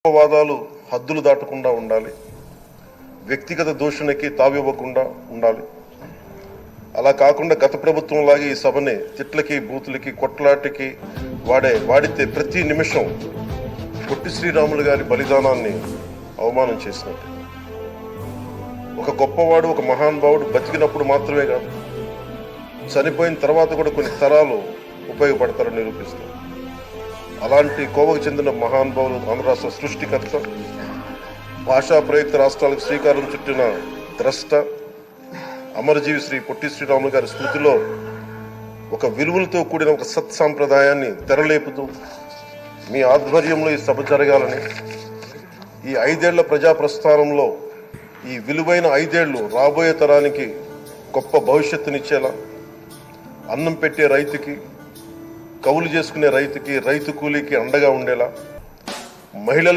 వాదాలు హద్దులు దాటకుండా ఉండాలి, వ్యక్తిగత దూషణకి తావివ్వకుండా ఉండాలి. అలా కాకుండా గత ప్రభుత్వం లాగా ఈ సభని తిట్లకి బూతులకి కొట్లాటకి వాడితే ప్రతి నిమిషం పొట్టి శ్రీరాములు గారి బలిదానాన్ని అవమానం చేసినట్టు. ఒక గొప్పవాడు, ఒక మహానుభావుడు బతికినప్పుడు మాత్రమే కాదు, చనిపోయిన తర్వాత కూడా కొన్ని తరాలు ఉపయోగపడతారని నిరూపిస్తారు. అలాంటి కోవకు చెందిన మహానుభావులు ఆంధ్ర రాష్ట్ర సృష్టికర్త, భాషా ప్రయుక్త రాష్ట్రాలకు శ్రీకారం చుట్టిన ద్రష్ట, అమరజీవి శ్రీ పొట్టి శ్రీరాములు గారి స్మృతిలో ఒక విలువలతో కూడిన ఒక సత్సాంప్రదాయాన్ని తెరలేపుతూ మీ ఆధ్వర్యంలో ఈ సభ జరగాలని, ఈ 5 ఏళ్ల ప్రజాప్రస్థానంలో ఈ విలువైన 5 ఏళ్లు రాబోయే తరానికి గొప్ప భవిష్యత్తునిచ్చేలా, అన్నం పెట్టే రైతుకి, కౌలు చేసుకునే రైతుకి, రైతు కూలీకి అండగా ఉండేలా, మహిళల